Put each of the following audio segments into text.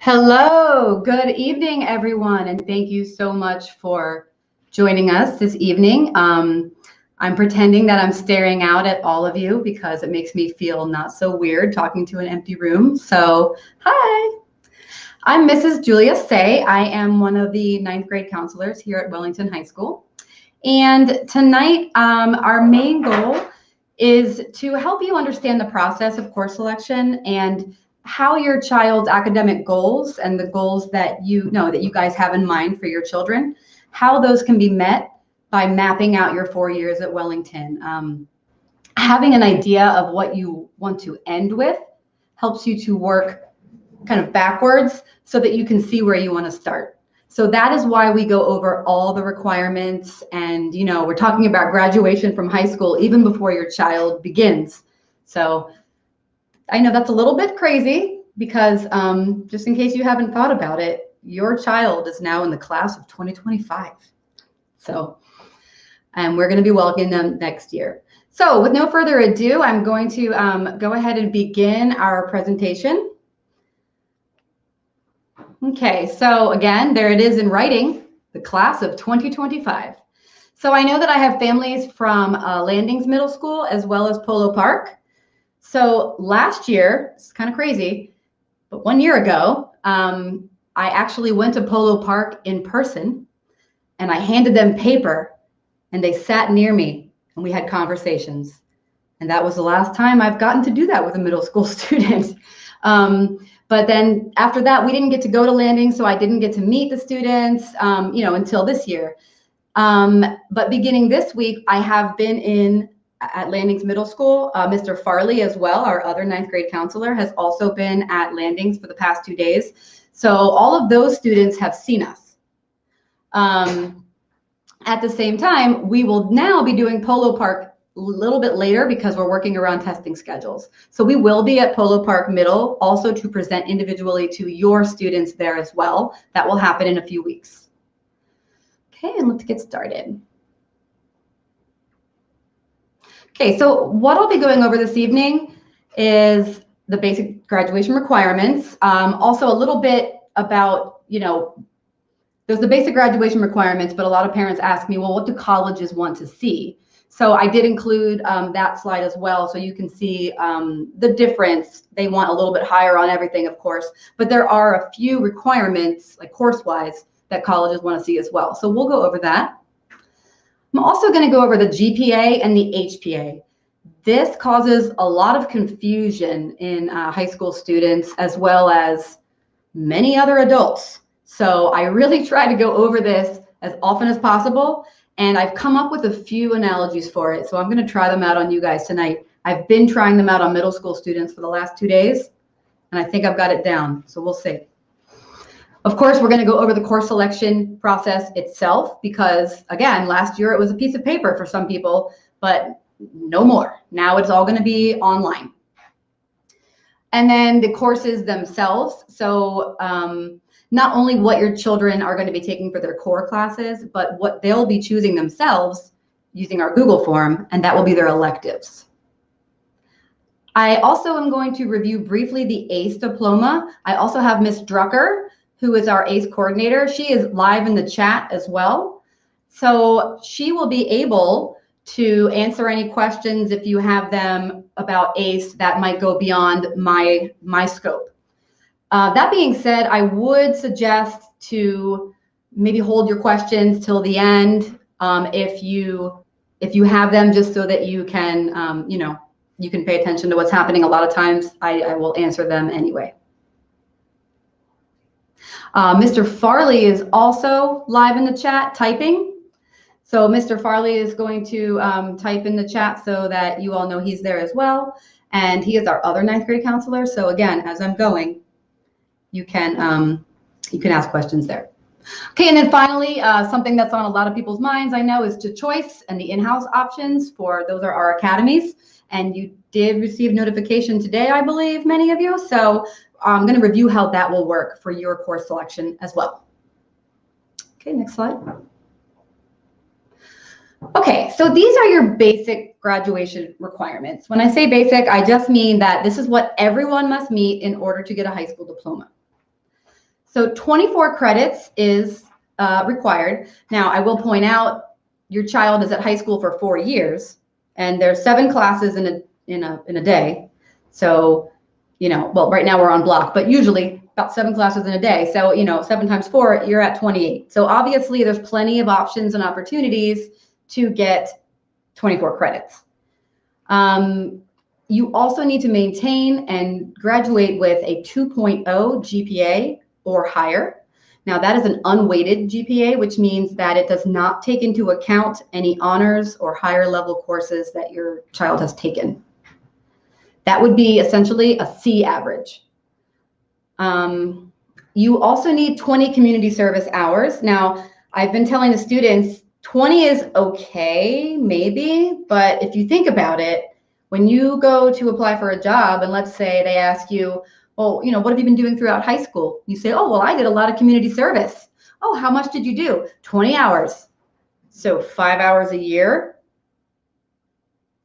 Hello, good evening, everyone, and thank you so much for joining us this evening. I'm pretending that I'm staring out at all of you because it makes me feel not so weird talking to an empty room. So, hi, I'm Mrs. Julia Say. I am one of the ninth grade counselors here at Wellington High School. And tonight, our main goal is to help you understand the process of course selection and how your child's academic goals and the goals that you know that you guys have in mind for your children, how those can be met by mapping out your 4 years at Wellington. Having an idea of what you want to end with helps you to work kind of backwards so that you can see where you want to start. So that is why we go over all the requirements, and we're talking about graduation from high school even before your child begins. So I know that's a little bit crazy because just in case you haven't thought about it, your child is now in the class of 2025. So, and we're going to be welcoming them next year. So with no further ado, I'm going to go ahead and begin our presentation. Okay, so again, there it is in writing, the class of 2025. So I know that I have families from Landings Middle School as well as Polo Park. So last year, it's kind of crazy, but 1 year ago, I actually went to Polo Park in person and I handed them paper and they sat near me and we had conversations. And that was the last time I've gotten to do that with a middle school student. But then after that, we didn't get to go to Landing, so I didn't get to meet the students, until this year. But beginning this week, I have been at Landings Middle School. Mr. Farley as well, our other ninth grade counselor, has also been at Landings for the past 2 days. So all of those students have seen us. At the same time, we will now be doing Polo Park a little bit later because we're working around testing schedules. So we will be at Polo Park Middle also to present individually to your students there as well. That will happen in a few weeks. Okay, and let's get started. Okay, so what I'll be going over this evening is the basic graduation requirements. Also a little bit about, there's the basic graduation requirements, but a lot of parents ask me, well, what do colleges want to see? So I did include that slide as well, so you can see the difference. They want a little bit higher on everything, of course, but there are a few requirements, like course-wise, that colleges want to see as well. So we'll go over that. I'm also going to go over the GPA and the HPA. This causes a lot of confusion in high school students as well as many other adults. So I really try to go over this as often as possible. And I've come up with a few analogies for it. So I'm going to try them out on you guys tonight. I've been trying them out on middle school students for the last 2 days, and I think I've got it down. So we'll see. Of course, we're going to go over the course selection process itself because, again, last year it was a piece of paper for some people, but no more. Now it's all going to be online. And then the courses themselves. So not only what your children are going to be taking for their core classes, but what they'll be choosing themselves using our Google form, and that will be their electives. I also am going to review briefly the ACE diploma. I also have Miss Drucker, who is our ACE coordinator. She is live in the chat as well. So she will be able to answer any questions if you have them about ACE that might go beyond my scope. That being said, I would suggest to maybe hold your questions till the end if you have them, just so that you can you can pay attention to what's happening. A lot of times I will answer them anyway. Mr. Farley is also live in the chat typing. So Mr. Farley is going to type in the chat so that you all know he's there as well. And he is our other ninth grade counselor. So again, as I'm going, you can ask questions there. Okay, and then finally, something that's on a lot of people's minds, I know, is to choice and the in-house options for those are our academies. And you did receive notification today, I believe, many of you. So I'm going to review how that will work for your course selection as well. Okay, next slide. Okay, so these are your basic graduation requirements. When I say basic, I just mean that this is what everyone must meet in order to get a high school diploma. So 24 credits is required. Now, I will point out your child is at high school for 4 years, and there's 7 classes in a day. So, well, right now we're on block, but usually about 7 classes in a day. So, 7 times 4, you're at 28. So obviously there's plenty of options and opportunities to get 24 credits. You also need to maintain and graduate with a 2.0 GPA or higher. Now that is an unweighted GPA, which means that it does not take into account any honors or higher level courses that your child has taken. That would be essentially a C average. You also need 20 community service hours. Now, I've been telling the students 20 is okay, maybe, but if you think about it, when you go to apply for a job and let's say they ask you, well, what have you been doing throughout high school? You say, oh, well, I did a lot of community service. Oh, how much did you do? 20 hours. So 5 hours a year.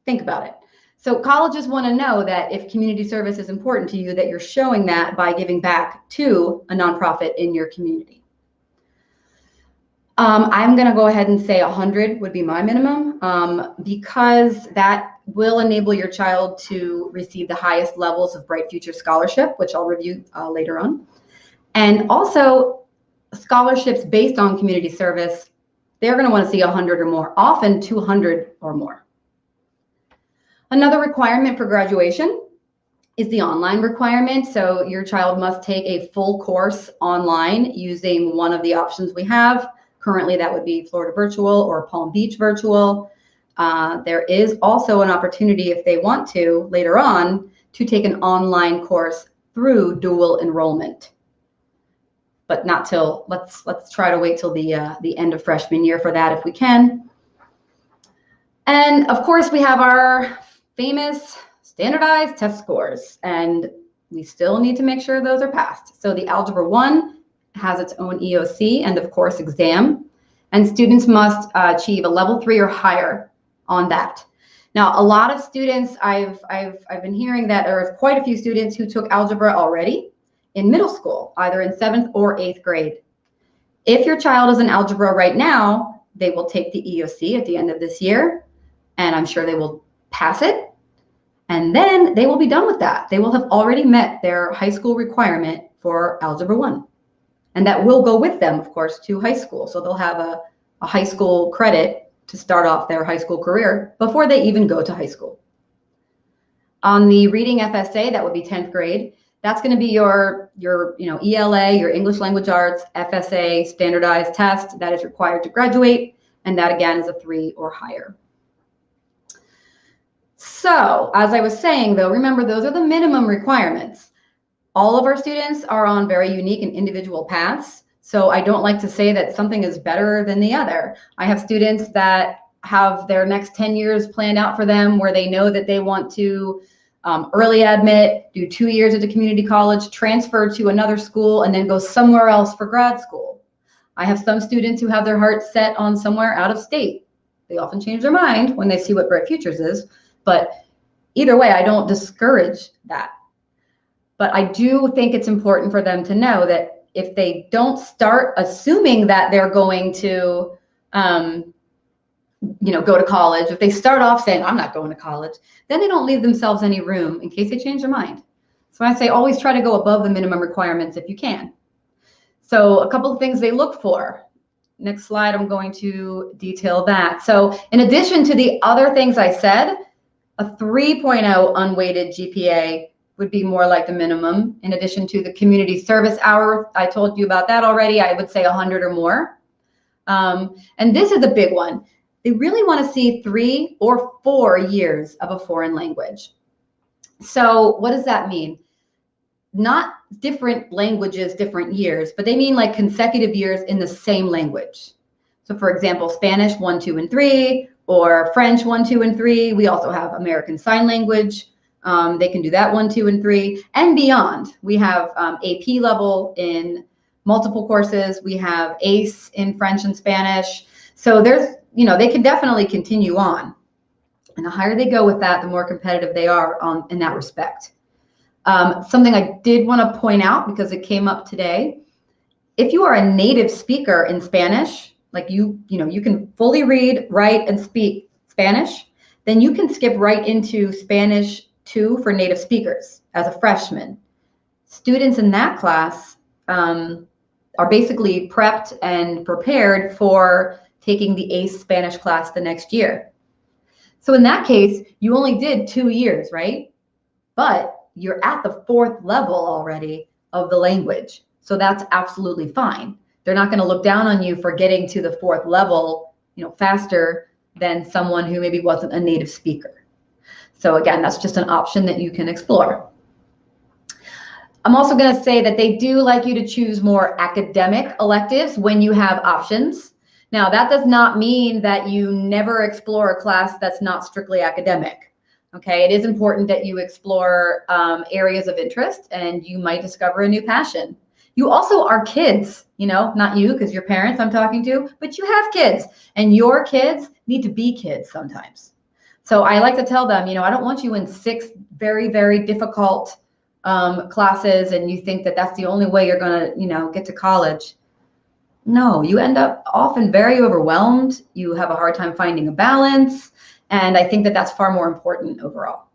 Think about it. So colleges want to know that if community service is important to you, that you're showing that by giving back to a nonprofit in your community. I'm going to go ahead and say 100 would be my minimum because that will enable your child to receive the highest levels of Bright Future Scholarship, which I'll review later on. And also scholarships based on community service, they're going to want to see 100 or more, often 200 or more. Another requirement for graduation is the online requirement. So your child must take a full course online using one of the options we have. Currently, that would be Florida Virtual or Palm Beach Virtual. There is also an opportunity, if they want to, later on, to take an online course through dual enrollment. But not till, let's try to wait till the end of freshman year for that if we can. And of course, we have our famous standardized test scores, and we still need to make sure those are passed. So the Algebra 1 has its own EOC and of course exam, and students must achieve a level 3 or higher on that. Now, a lot of students, I've been hearing that there are quite a few students who took algebra already in middle school, either in 7th or 8th grade. If your child is in algebra right now, they will take the EOC at the end of this year, and I'm sure they will pass it. And then they will be done with that. They will have already met their high school requirement for Algebra 1. And that will go with them, of course, to high school. So they'll have a high school credit to start off their high school career before they even go to high school. On the reading FSA, that would be 10th grade. That's going to be your ELA, your English Language Arts, FSA standardized test that is required to graduate. And that, again, is a 3 or higher. So, as I was saying, though, remember, those are the minimum requirements. All of our students are on very unique and individual paths. So I don't like to say that something is better than the other. I have students that have their next 10 years planned out for them where they know that they want to early admit, do 2 years at a community college, transfer to another school, and then go somewhere else for grad school. I have some students who have their hearts set on somewhere out of state. They often change their mind when they see what Bright Futures is. But either way, I don't discourage that. But I do think it's important for them to know that if they don't start assuming that they're going to, go to college, if they start off saying, I'm not going to college, then they don't leave themselves any room in case they change their mind. So I say always try to go above the minimum requirements if you can. So a couple of things they look for. Next slide, I'm going to detail that. So in addition to the other things I said, a 3.0 unweighted GPA would be more like the minimum. In addition to the community service hour, I told you about that already. I would say 100 or more. And this is a big one. They really want to see 3 or 4 years of a foreign language. So what does that mean? Not different languages, different years, but they mean like consecutive years in the same language. So for example, Spanish 1, 2, and 3, or French 1, 2, and 3. We also have American Sign Language. They can do that 1, 2, and 3, and beyond. We have AP level in multiple courses. We have ACE in French and Spanish. So there's, they can definitely continue on. And the higher they go with that, the more competitive they are in that respect. Something I did want to point out because it came up today if you are a native speaker in Spanish, like you can fully read, write, and speak Spanish, then you can skip right into Spanish 2 for native speakers as a freshman. Students in that class are basically prepped and prepared for taking the ACE Spanish class the next year. So in that case, you only did 2 years, right? But you're at the 4th level already of the language. So that's absolutely fine. They're not going to look down on you for getting to the 4th level, faster than someone who maybe wasn't a native speaker. So again, that's just an option that you can explore. I'm also going to say that they do like you to choose more academic electives when you have options. Now, that does not mean that you never explore a class that's not strictly academic. Okay, it is important that you explore areas of interest, and you might discover a new passion. You also are kids, not you because you're parents I'm talking to, but you have kids, and your kids need to be kids sometimes. So I like to tell them, I don't want you in 6 very, very difficult classes and you think that that's the only way you're going to, get to college. No, you end up often very overwhelmed. You have a hard time finding a balance. And I think that that's far more important overall.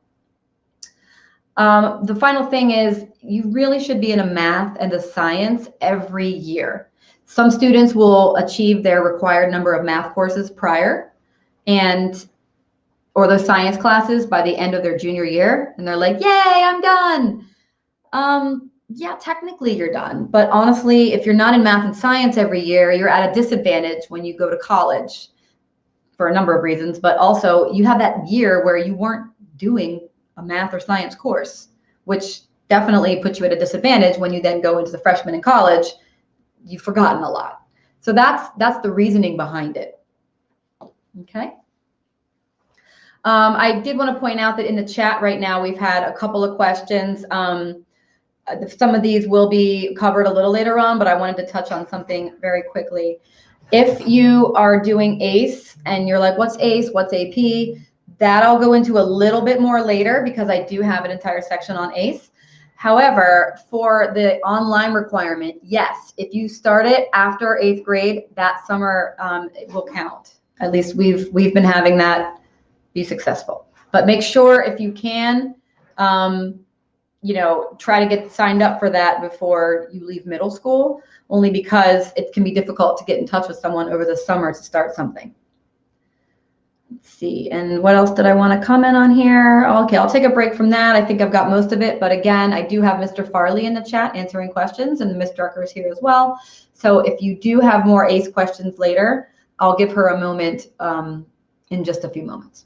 The final thing is you really should be in a math and a science every year. Some students will achieve their required number of math courses prior or those science classes by the end of their junior year. And they're like, yay, I'm done. Yeah, technically you're done. But honestly, if you're not in math and science every year, you're at a disadvantage when you go to college for a number of reasons. But also you have that year where you weren't doing a math or science course, which definitely puts you at a disadvantage when you then go into the freshman in college. You've forgotten a lot. So that's the reasoning behind it. Okay. I did want to point out that in the chat right now, we've had a couple of questions. Some of these will be covered a little later on, but I wanted to touch on something very quickly. If you are doing ACE and you're like, what's ACE, what's AP? That I'll go into a little bit more later because I do have an entire section on ACE. However, for the online requirement, yes, if you start it after 8th grade, that summer it will count. At least we've been having that be successful. But make sure if you can, try to get signed up for that before you leave middle school, only because it can be difficult to get in touch with someone over the summer to start something. Let's see, and what else did I want to comment on here? Okay, I'll take a break from that. I think I've got most of it, but again, I do have Mr. Farley in the chat answering questions, and Ms. Drucker is here as well. So if you do have more ACE questions later, I'll give her a moment in just a few moments.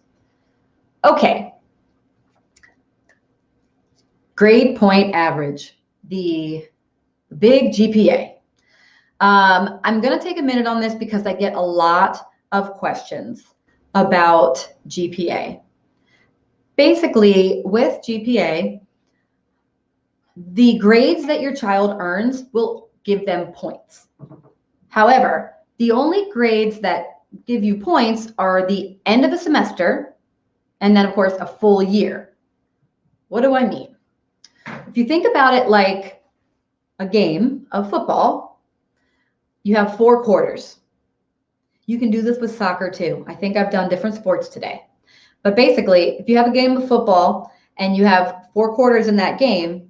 Okay. Grade point average, the big GPA. I'm going to take a minute on this because I get a lot of questions about GPA. Basically, with GPA, the grades that your child earns will give them points. However, the only grades that give you points are the end of the semester and then, of course, a full year. What do I mean? If you think about it like a game of football, you have 4 quarters. You can do this with soccer too. I think I've done different sports today. But basically, if you have a game of football and you have 4 quarters in that game,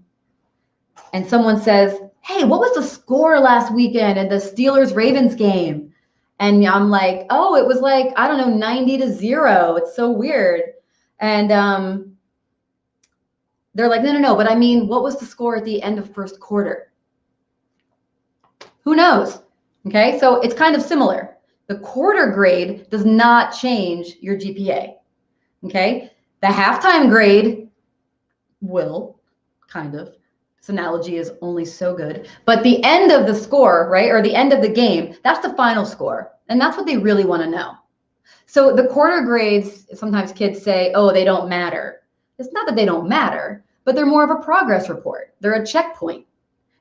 and someone says, hey, what was the score last weekend in the Steelers-Ravens game? And I'm like, oh, it was like, I don't know, 90-0. It's so weird. And they're like, no, but I mean, what was the score at the end of first quarter? Who knows? Okay, so it's kind of similar. The quarter grade does not change your GPA. Okay, the halftime grade will, kind of. This analogy is only so good. But the end of the score, right, or the end of the game, that's the final score. And that's what they really want to know. So the quarter grades, sometimes kids say, oh, they don't matter. It's not that they don't matter, but they're more of a progress report. They're a checkpoint.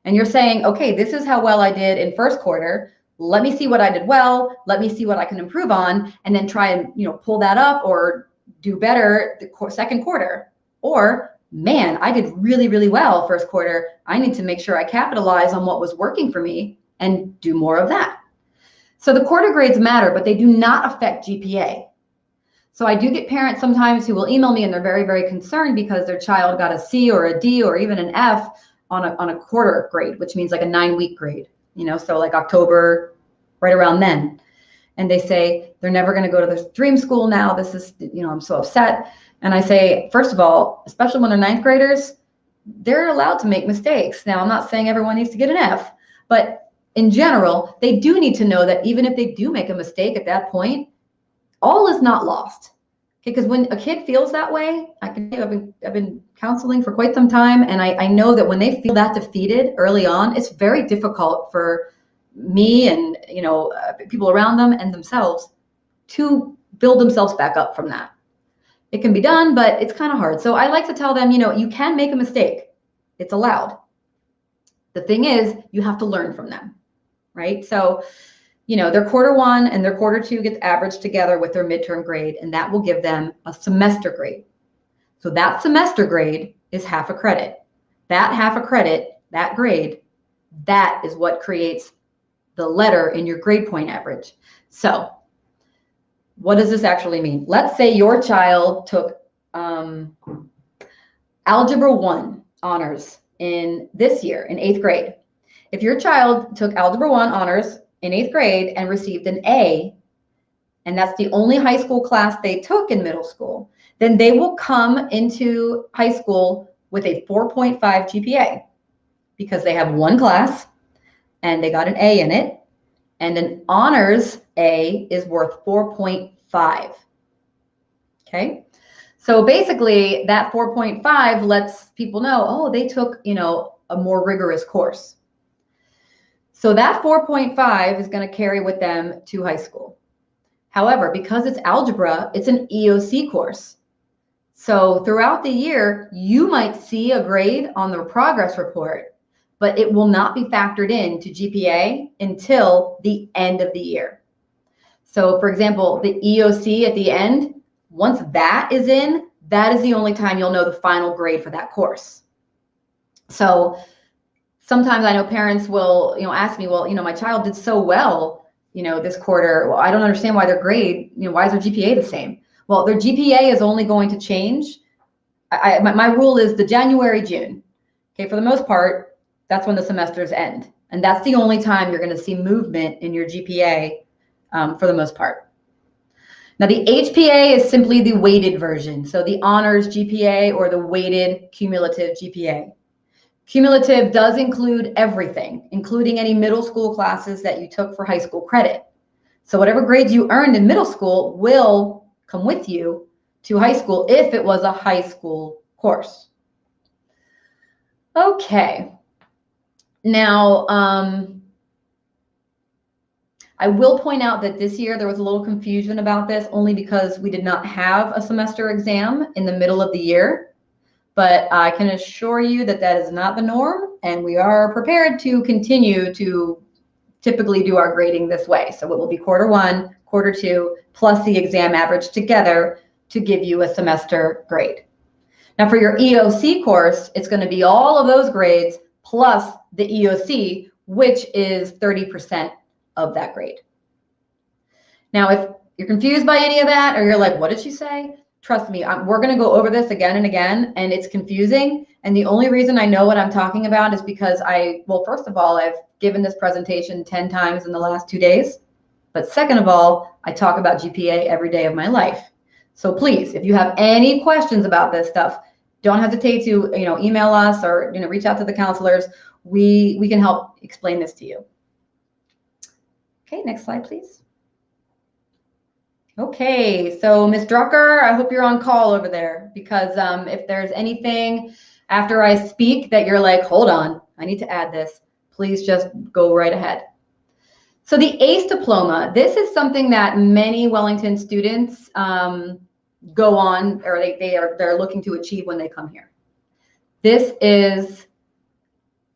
And you're saying, okay, this is how well I did in first quarter. Let me see what I did well. Let me see what I can improve on, and then try and pull that up or do better the second quarter. Or, man, I did really, really well first quarter. I need to make sure I capitalize on what was working for me and do more of that. So the quarter grades matter, but they do not affect GPA. So I do get parents sometimes who will email me and they're very, very concerned because their child got a C or a D or even an F on a quarter grade, which means like a 9-week grade, so like October, right around then. And they say they're never going to go to this dream school now. This is, I'm so upset. And I say, first of all, especially when they're 9th graders, they're allowed to make mistakes. Now, I'm not saying everyone needs to get an F, but in general, they do need to know that even if they do make a mistake at that point, all is not lost. Okay, because when a kid feels that way, I've been counseling for quite some time, and I know that when they feel that defeated early on, it's very difficult for me and people around them and themselves to build themselves back up from that. It can be done, but it's kind of hard. So I like to tell them, you can make a mistake. It's allowed. The thing is, you have to learn from them, right? So, their quarter 1 and their quarter 2 gets averaged together with their midterm grade, and that will give them a semester grade. So that semester grade is half a credit. That half a credit, that grade, that is what creates the letter in your grade point average. So what does this actually mean? Let's say your child took Algebra 1 honors in this year, in 8th grade. If your child took Algebra 1 honors in 8th grade and received an A, and that's the only high school class they took in middle school, then they will come into high school with a 4.5 GPA because they have one class and they got an A in it, and an honors A is worth 4.5. Okay, so basically that 4.5 lets people know, oh, they took, a more rigorous course. So that 4.5 is going to carry with them to high school. However, because it's algebra, it's an EOC course. So throughout the year, you might see a grade on the progress report, but it will not be factored into GPA until the end of the year. So for example, the EOC at the end, once that is in, that is the only time you'll know the final grade for that course. So sometimes I know parents will, ask me, well, my child did so well, this quarter. Well, I don't understand why their grade, why is their GPA the same? Well, their GPA is only going to change. My rule is the January, June. Okay, for the most part, that's when the semesters end. And that's the only time you're going to see movement in your GPA for the most part. Now, the HPA is simply the weighted version. So the honors GPA or the weighted cumulative GPA. Cumulative does include everything, including any middle school classes that you took for high school credit. So whatever grades you earned in middle school will come with you to high school if it was a high school course. Okay. Now, I will point out that this year there was a little confusion about this only because we did not have a semester exam in the middle of the year. But I can assure you that that is not the norm, and we are prepared to continue to typically do our grading this way. So it will be quarter 1, quarter 2, plus the exam average together to give you a semester grade. Now for your EOC course, it's going to be all of those grades plus the EOC, which is 30% of that grade. Now, if you're confused by any of that, or you're like, what did she say? Trust me, we're going to go over this again and again, and it's confusing. And the only reason I know what I'm talking about is because well, first of all, I've given this presentation 10 times in the last 2 days. But second of all, I talk about GPA every day of my life. So please, if you have any questions about this stuff, don't hesitate to email us or reach out to the counselors. We can help explain this to you. Okay, next slide, please. Okay, so Ms. Drucker, I hope you're on call over there, because if there's anything after I speak that you're like, hold on, I need to add this, please just go right ahead. So the ACE diploma, this is something that many Wellington students go on, or they're looking to achieve when they come here. This is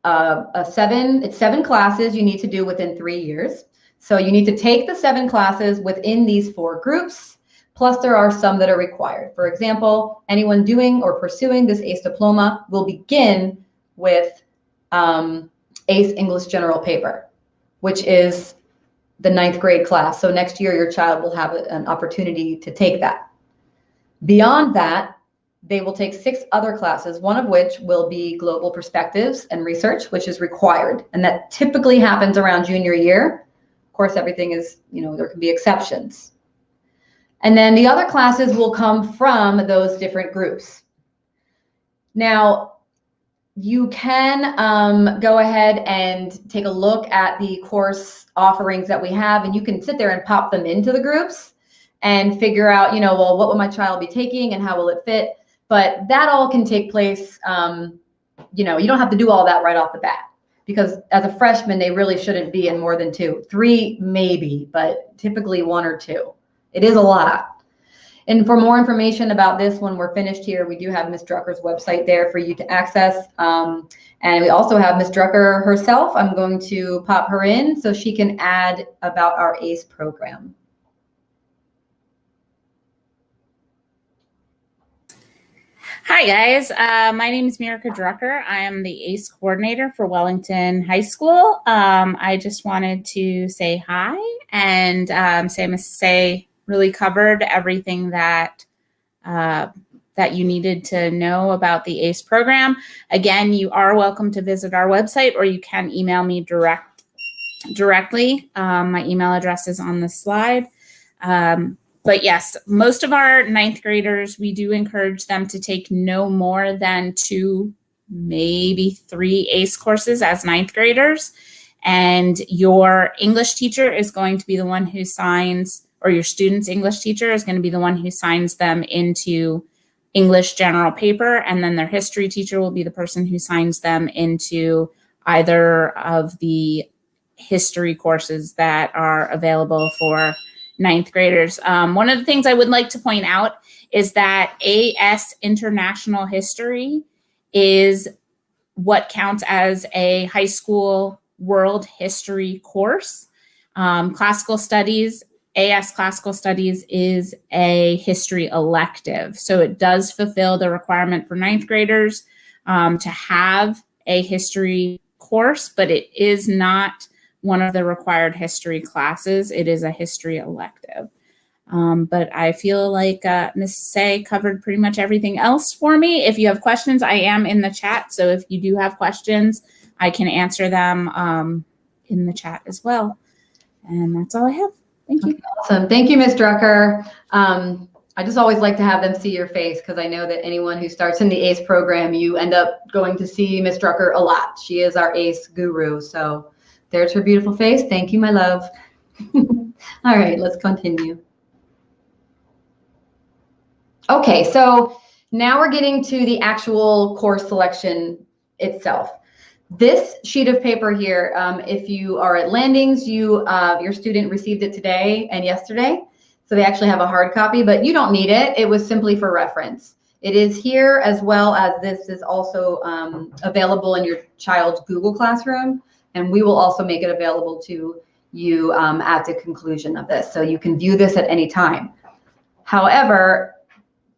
it's 7 classes you need to do within 3 years. So you need to take the 7 classes within these 4 groups, plus there are some that are required. For example, anyone doing or pursuing this ACE diploma will begin with ACE English General Paper. which is the 9th grade class. So next year, your child will have an opportunity to take that. Beyond that, they will take 6 other classes, one of which will be global perspectives and research, which is required. And that typically happens around junior year. Of course, everything is, there can be exceptions. And then the other classes will come from those different groups. Now, you can go ahead and take a look at the course offerings that we have, and you can sit there and pop them into the groups and figure out, well, what will my child be taking and how will it fit? But that all can take place, you don't have to do all that right off the bat, because as a freshman, they really shouldn't be in more than 2. 3 maybe, but typically 1 or 2. It is a lot. And for more information about this, when we're finished here, we do have Ms. Drucker's website there for you to access. And we also have Ms. Drucker herself. I'm going to pop her in so she can add about our ACE program. Hi guys, my name is Mirka Drucker. I am the ACE coordinator for Wellington High School. I just wanted to say hi and say Ms. Say really covered everything that that you needed to know about the ACE program. Again, you are welcome to visit our website, or you can email me directly. My email address is on the slide. But yes, most of our 9th graders, we do encourage them to take no more than 2, maybe 3 ACE courses as 9th graders. And your English teacher is going to be the one who signs, or your student's English teacher is going to be the one who signs them into English general paper. And then their history teacher will be the person who signs them into either of the history courses that are available for 9th graders. One of the things I would like to point out is that AS International History is what counts as a high school world history course. Classical Studies, AS Classical Studies is a history elective. So it does fulfill the requirement for 9th graders to have a history course, but it is not one of the required history classes. It is a history elective. But I feel like Ms. Say covered pretty much everything else for me. If you have questions, I am in the chat. So if you do have questions, I can answer them in the chat as well. And that's all I have. Thank you. Awesome. Thank you, Ms. Drucker. I just always like to have them see your face, because I know that anyone who starts in the ACE program, you end up going to see Ms. Drucker a lot. She is our ACE guru. So there's her beautiful face. Thank you, my love. All right, let's continue. Okay, so now we're getting to the actual course selection itself. This sheet of paper here, if you are at Landings, your student received it today and yesterday. So they actually have a hard copy, but you don't need it. It was simply for reference. It is here, as well as this is also available in your child's Google Classroom. And we will also make it available to you at the conclusion of this. So you can view this at any time. However,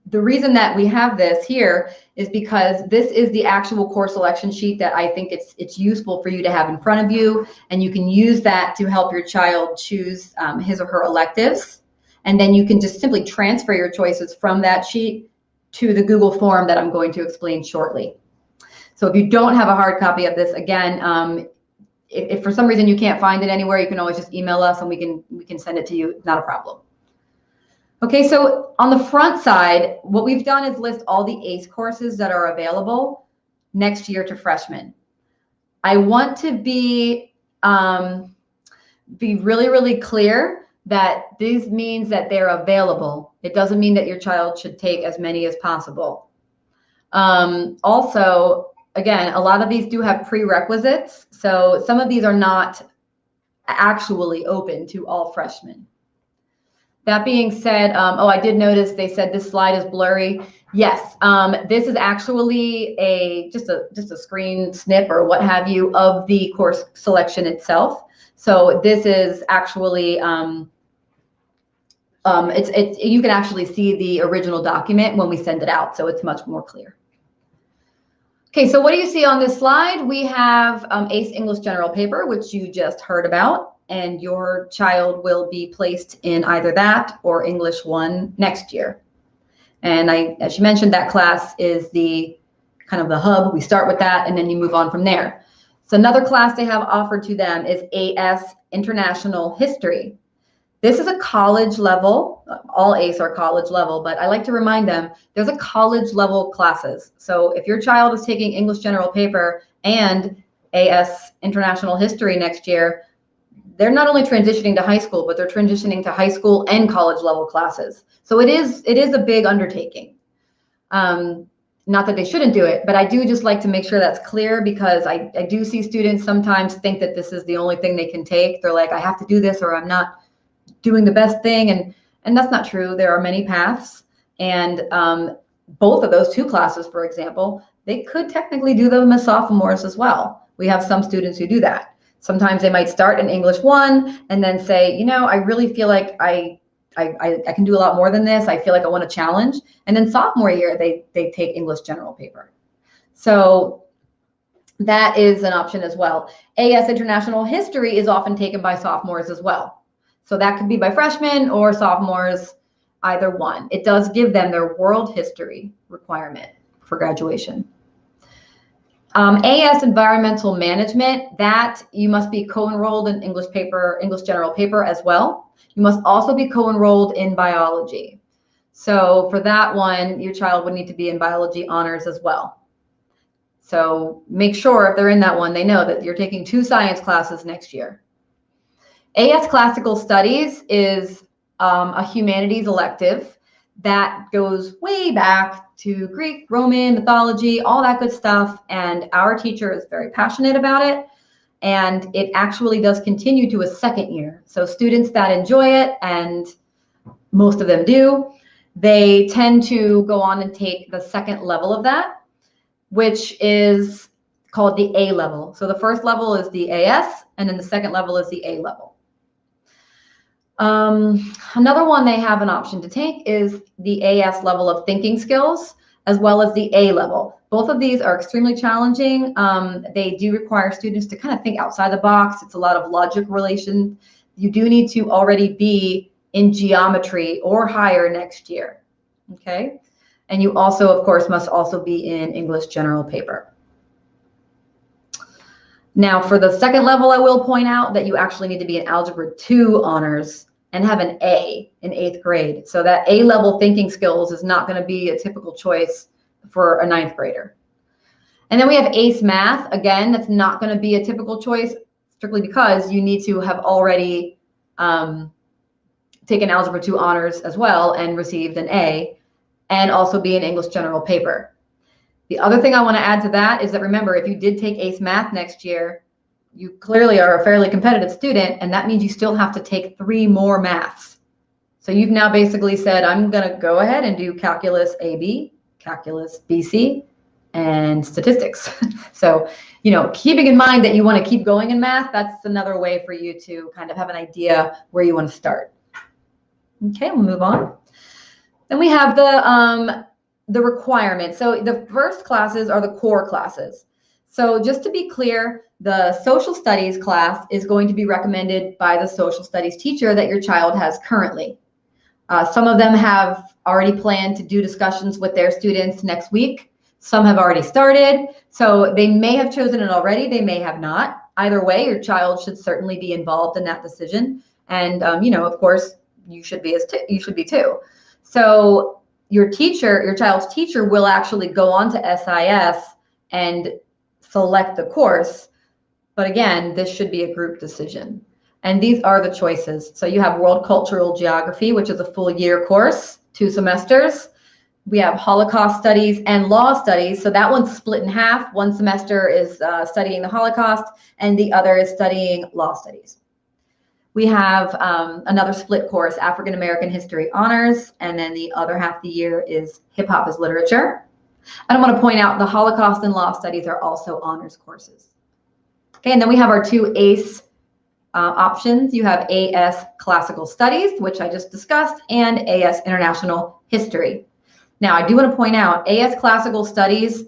the reason that we have this here is because this is the actual course selection sheet that I think it's useful for you to have in front of you. And you can use that to help your child choose his or her electives. And then you can just simply transfer your choices from that sheet to the Google form that I'm going to explain shortly. So if you don't have a hard copy of this, again, if for some reason you can't find it anywhere, you can always just email us and we can send it to you. Not a problem. Okay, so on the front side, what we've done is list all the ACE courses that are available next year to freshmen. I want to be really, really clear that this means that they're available. It doesn't mean that your child should take as many as possible. Also, again, a lot of these do have prerequisites. So some of these are not actually open to all freshmen. That being said, oh, I did notice they said this slide is blurry. Yes, this is actually just a screen snip or what have you of the course selection itself. So this is actually, you can actually see the original document when we send it out. So it's much more clear. Okay, so what do you see on this slide? We have ACE English General Paper, which you just heard about, and your child will be placed in either that or English 1 next year. And as you mentioned, that class is the kind of the hub. We start with that, and then you move on from there. So another class they have offered to them is AS International History. This is a college level, all ACE are college level, but I like to remind them there's a college level classes. So if your child is taking English General Paper and AS International History next year, they're not only transitioning to high school, but they're transitioning to high school and college level classes. So it is a big undertaking. Not that they shouldn't do it, but I do just like to make sure that's clear, because I do see students sometimes think that this is the only thing they can take. They're like, I have to do this or I'm not doing the best thing, and that's not true. There are many paths, and both of those 2 classes, for example, they could technically do them as sophomores as well. We have some students who do that. Sometimes they might start in English 1 and then say, you know, I really feel like I can do a lot more than this. I feel like I want a challenge. And then sophomore year, they take English General Paper. So that is an option as well. AS International History is often taken by sophomores as well. So that could be by freshmen or sophomores, either one. It does give them their world history requirement for graduation. AS Environmental Management, that you must be co-enrolled in English General Paper as well. You must also be co-enrolled in biology. So for that one, your child would need to be in biology honors as well. So make sure if they're in that one, they know that you're taking 2 science classes next year. AS Classical Studies is a humanities elective that goes way back to Greek, Roman, mythology, all that good stuff. And our teacher is very passionate about it. And it actually does continue to a 2nd year. So students that enjoy it, and most of them do, they tend to go on and take the 2nd level of that, which is called the A level. So the first level is the AS, and then the 2nd level is the A level. Another one they have an option to take is the AS level of thinking skills, as well as the A level. Both of these are extremely challenging. They do require students to kind of think outside the box. It's a lot of logic relation. You do need to already be in geometry or higher next year, okay? And you also, of course, must also be in English General Paper. Now, for the 2nd level, I will point out that you actually need to be in Algebra 2 honors and have an A in 8th grade. So that A level thinking skills is not going to be a typical choice for a 9th grader. And then we have ACE Math. Again, that's not going to be a typical choice, strictly because you need to have already taken Algebra 2 honors as well and received an A, and also be in English General Paper. The other thing I want to add to that is that, remember, if you did take ACE Math next year, you clearly are a fairly competitive student, and that means you still have to take 3 more maths. So you've now basically said, I'm going to go ahead and do Calculus AB, Calculus BC, and Statistics. So, you know, keeping in mind that you want to keep going in math, that's another way for you to kind of have an idea where you want to start. Okay, we'll move on. Then we have the requirements. So the first classes are the core classes. So just to be clear, the social studies class is going to be recommended by the social studies teacher that your child has currently. Some of them have already planned to do discussions with their students next week. Some have already started. So they may have chosen it already. They may have not. Either way, your child should certainly be involved in that decision. And, you know, of course, you should be too. So your child's teacher will actually go on to SIS and select the course. But again, this should be a group decision. And these are the choices. So you have World Cultural Geography, which is a full year course, 2 semesters. We have Holocaust Studies and Law Studies. So that one's split in half. One semester is studying the Holocaust, and the other is studying Law Studies. We have another split course, African American History Honors, and then the other half of the year is Hip Hop as Literature. I want to point out the Holocaust and Law Studies are also honors courses. Okay, and then we have our 2 ACE options. You have AS Classical Studies, which I just discussed, and AS International History. Now, I do want to point out AS Classical Studies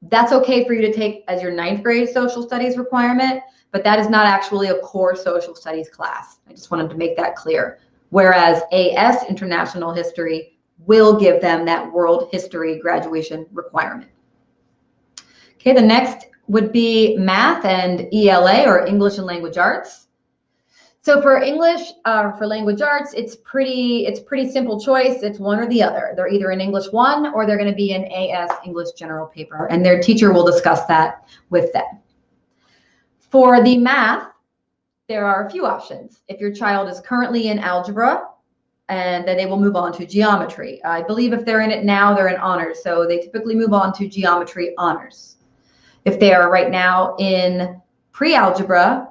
That's okay for you to take as your 9th grade social studies requirement, but that is not actually a core social studies class. I just wanted to make that clear. Whereas AS, International History, will give them that world history graduation requirement. Okay, the next would be math and ELA, or English and Language Arts. So for English, for language arts, it's pretty simple choice. It's one or the other. They're either in English 1 or they're going to be in AS, English General Paper, and their teacher will discuss that with them. For the math, there are a few options. If your child is currently in algebra, and then they will move on to geometry. I believe if they're in it now, they're in honors, so they typically move on to geometry honors. If they are right now in pre-algebra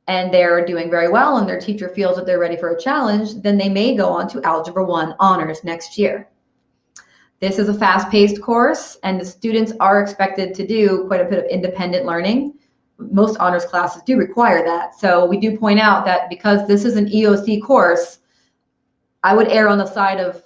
and they're doing very well and their teacher feels that they're ready for a challenge, then they may go on to Algebra 1 honors next year. This is a fast-paced course, and the students are expected to do quite a bit of independent learning. Most honors classes do require that. So we do point out that because this is an EOC course, I would err on the side of,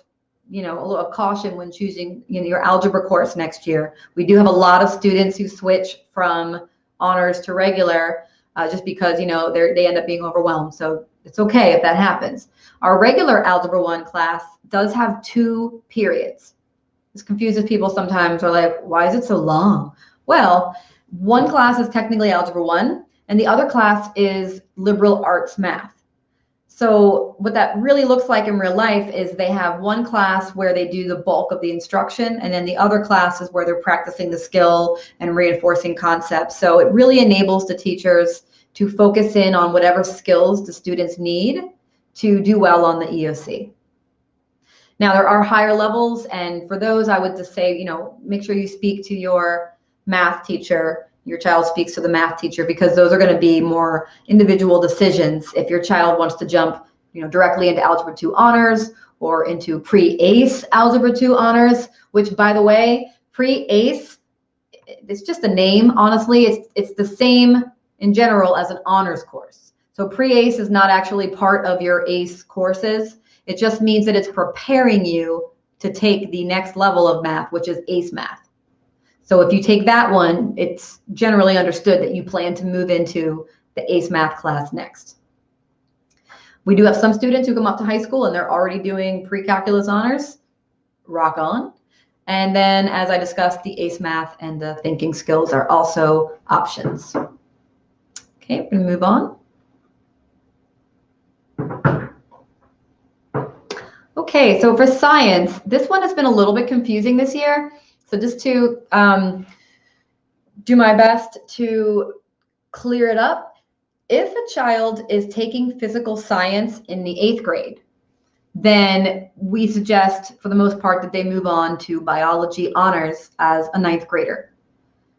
a little caution when choosing, your algebra course next year. We do have a lot of students who switch from honors to regular just because, they end up being overwhelmed. So it's okay if that happens. Our regular Algebra 1 class does have 2 periods. This confuses people sometimes. They're like, why is it so long? Well, one class is technically Algebra 1, and the other class is liberal arts math. So what that really looks like in real life is they have one class where they do the bulk of the instruction, and then the other class is where they're practicing the skill and reinforcing concepts. So it really enables the teachers to focus in on whatever skills the students need to do well on the EOC. Now, there are higher levels, and for those, I would just say, make sure you speak to your math teacher. Your child speaks to the math teacher, because those are going to be more individual decisions. If your child wants to jump, directly into Algebra 2 honors or into pre-ACE Algebra 2 honors, which, by the way, pre-ACE, it's just a name. Honestly, it's the same in general as an honors course. So pre-ACE is not actually part of your ACE courses. It just means that it's preparing you to take the next level of math, which is ACE math. So if you take that one, it's generally understood that you plan to move into the ACE math class next. We do have some students who come up to high school and they're already doing pre-calculus honors. Rock on. And then, as I discussed, the ACE math and the thinking skills are also options. Okay, we're going to move on. Okay, so for science, this one has been a little bit confusing this year. So just to do my best to clear it up, if a child is taking physical science in the 8th grade, then we suggest, for the most part, that they move on to biology honors as a 9th grader.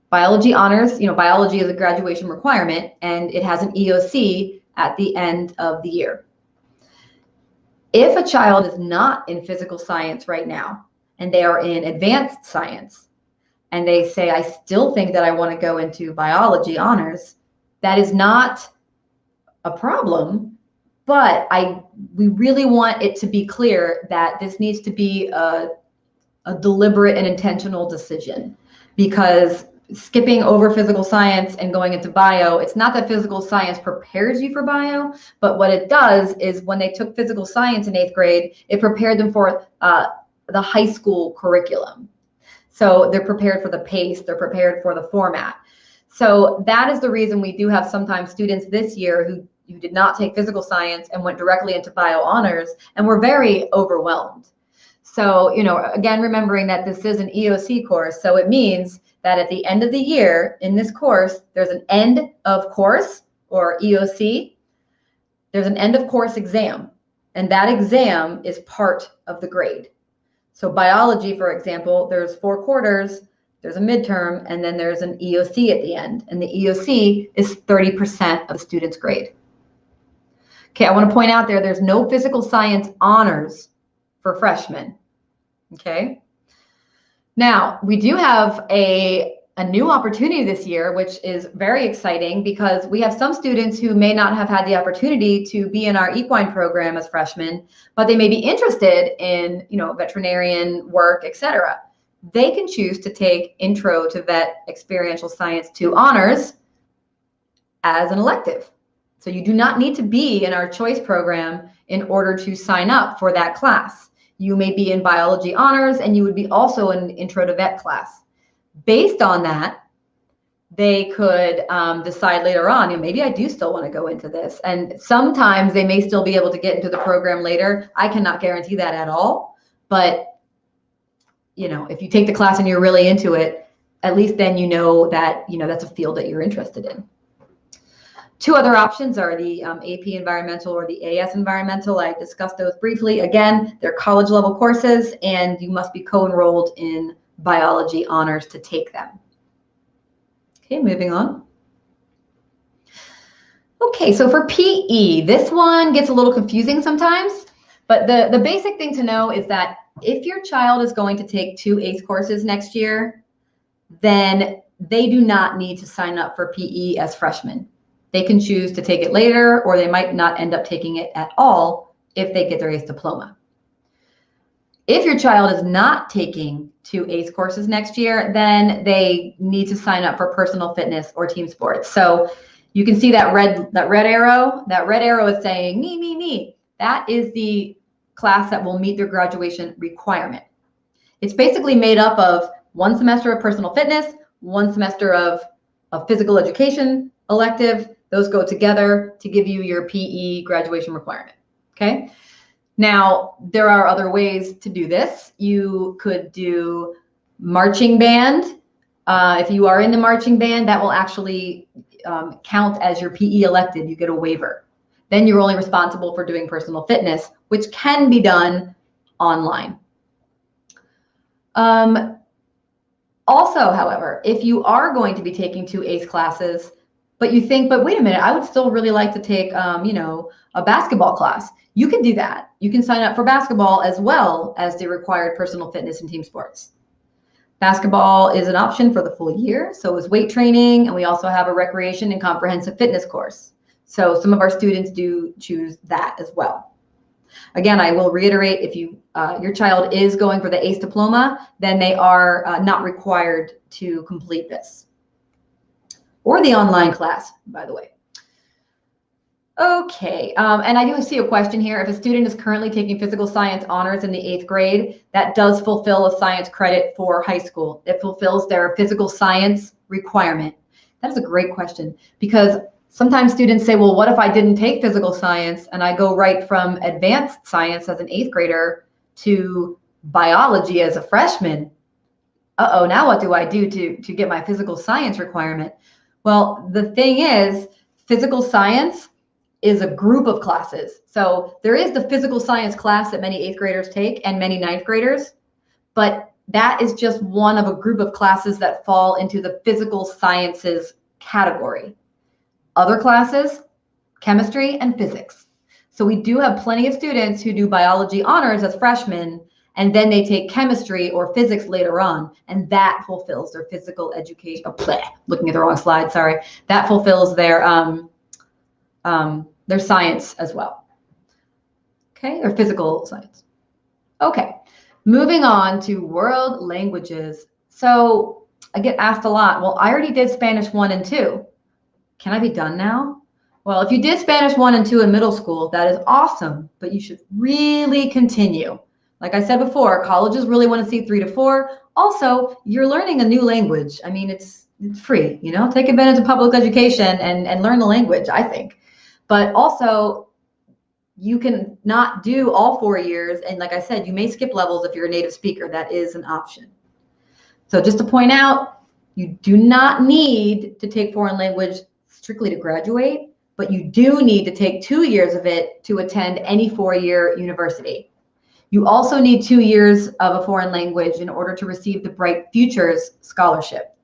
Biology honors, biology is a graduation requirement, and it has an EOC at the end of the year. If a child is not in physical science right now, and they are in advanced science, and they say, I still think that I want to go into biology honors, that is not a problem, but we really want it to be clear that this needs to be a deliberate and intentional decision, because skipping over physical science and going into bio, it's not that physical science prepares you for bio, but what it does is when they took physical science in 8th grade, it prepared them for the high school curriculum. So they're prepared for the pace, they're prepared for the format. So that is the reason we do have sometimes students this year who did not take physical science and went directly into bio honors and were very overwhelmed. So, again, remembering that this is an EOC course, so it means that at the end of the year in this course, there's an end of course, or EOC. There's an end of course exam, and that exam is part of the grade. So biology, for example, there's 4 quarters, there's a midterm, and then there's an EOC at the end. And the EOC is 30% of the student's grade. Okay, I want to point out there's no physical science honors for freshmen. Okay. Now, we do have a new opportunity this year, which is very exciting, because we have some students who may not have had the opportunity to be in our equine program as freshmen, but they may be interested in, veterinarian work, etc. they can choose to take Intro to Vet Experiential Science 2 Honors as an elective. So you do not need to be in our choice program in order to sign up for that class. You may be in biology honors and you would be also in Intro to Vet class. Based on that, they could decide later on, maybe I do still want to go into this. And sometimes they may still be able to get into the program later. I cannot guarantee that at all. But, if you take the class and you're really into it, at least then you know that, that's a field that you're interested in. Two other options are the AP Environmental or the AS Environmental. I discussed those briefly. Again, they're college level courses and you must be co-enrolled in biology honors to take them. Okay, moving on. Okay, so for PE, this one gets a little confusing sometimes, but the basic thing to know is that if your child is going to take 2 ACE courses next year, then they do not need to sign up for PE as freshmen. They can choose to take it later, or they might not end up taking it at all if they get their ACE diploma. If your child is not taking 2 ACE courses next year, then they need to sign up for personal fitness or team sports. So you can see that red arrow. That red arrow is saying me. That is the class that will meet their graduation requirement. It's basically made up of 1 semester of personal fitness, 1 semester of physical education elective. Those go together to give you your PE graduation requirement. Okay. Now, there are other ways to do this. You could do marching band. If you are in the marching band, that will actually count as your PE elective. You get a waiver. Then you're only responsible for doing personal fitness, which can be done online. Also, however, if you are going to be taking 2 ACE classes, but you think, but wait a minute, I would still really like to take, a basketball class. You can do that. You can sign up for basketball as well as the required personal fitness and team sports. Basketball is an option for the full year. So is weight training. And we also have a recreation and comprehensive fitness course. So some of our students do choose that as well. Again, I will reiterate, if your child is going for the ACE diploma, then they are not required to complete this. Or the online class, by the way. Okay, and I do see a question here. If a student is currently taking physical science honors in the 8th grade, that does fulfill a science credit for high school. It fulfills their physical science requirement. That is a great question, because sometimes students say, well, what if I didn't take physical science and I go right from advanced science as an 8th grader to biology as a freshman? Uh-oh, now what do I do to get my physical science requirement? Well, the thing is, physical science is a group of classes. So there is the physical science class that many 8th graders take and many 9th graders, but that is just one of a group of classes that fall into the physical sciences category. Other classes, chemistry and physics. So we do have plenty of students who do biology honors as freshmen, and then they take chemistry or physics later on, and that fulfills their physical education. Oh, looking at the wrong slide, sorry. That fulfills their science as well. Okay, or physical science. Okay, moving on to world languages. So I get asked a lot, well, I already did Spanish 1 and 2. Can I be done now? Well, if you did Spanish 1 and 2 in middle school, that is awesome, but you should really continue. Like I said before, colleges really want to see 3 to 4. Also, you're learning a new language. I mean, it's free, take advantage of public education and learn the language, I think. But also, you can not do all 4 years. And like I said, you may skip levels if you're a native speaker. That is an option. So just to point out, you do not need to take foreign language strictly to graduate, but you do need to take 2 years of it to attend any 4-year university. You also need 2 years of a foreign language in order to receive the Bright Futures Scholarship.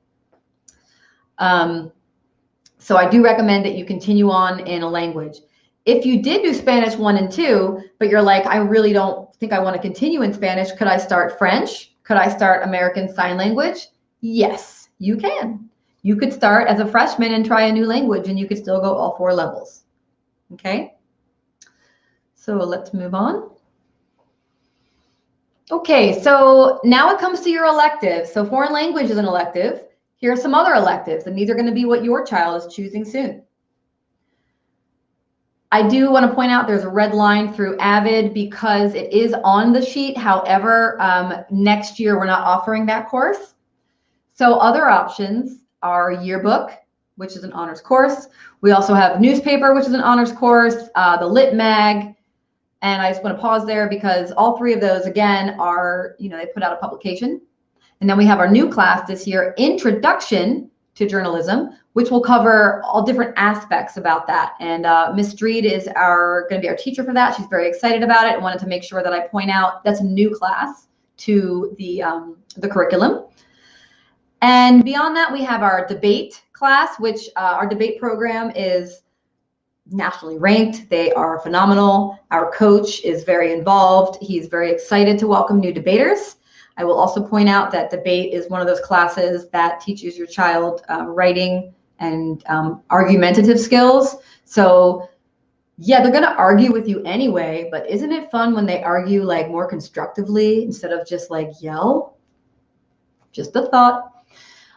So I do recommend that you continue on in a language. If you did do Spanish 1 and 2, but you're like, I really don't think I want to continue in Spanish, could I start French? Could I start American Sign Language? Yes, you can. You could start as a freshman and try a new language, and you could still go all 4 levels. Okay? So let's move on. Okay, so now it comes to your electives. So foreign language is an elective. Here are some other electives, and these are going to be what your child is choosing soon. I do want to point out there's a red line through AVID because it is on the sheet. However, next year we're not offering that course. So other options are yearbook, which is an honors course. We also have newspaper, which is an honors course, the Lit Mag. And I just want to pause there because all three of those, again, are, they put out a publication. And then we have our new class this year, Introduction to Journalism, which will cover all different aspects about that. And Ms. Street is going to be our teacher for that. She's very excited about it and wanted to make sure that I point out that's a new class to the curriculum. And beyond that, we have our debate class, which our debate program is nationally ranked. They are phenomenal. Our coach is very involved. He's very excited to welcome new debaters. I will also point out that debate is one of those classes that teaches your child writing and argumentative skills. So yeah, they're going to argue with you anyway, but isn't it fun when they argue like more constructively instead of just like yell? Just a thought.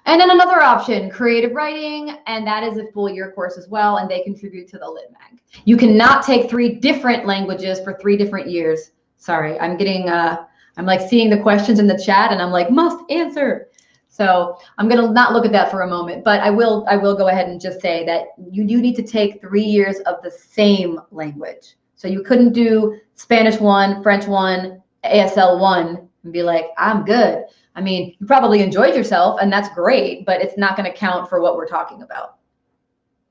And then another option, creative writing, and that is a full year course as well, and they contribute to the Lit Mag. You cannot take 3 different languages for 3 different years. Sorry, I'm getting, I'm like seeing the questions in the chat and I'm like, must answer. So I'm gonna not look at that for a moment, but I will go ahead and just say that you need to take 3 years of the same language. So you couldn't do Spanish 1, French 1, ASL 1 and be like, I'm good. I mean, you probably enjoyed yourself and that's great, but it's not going to count for what we're talking about.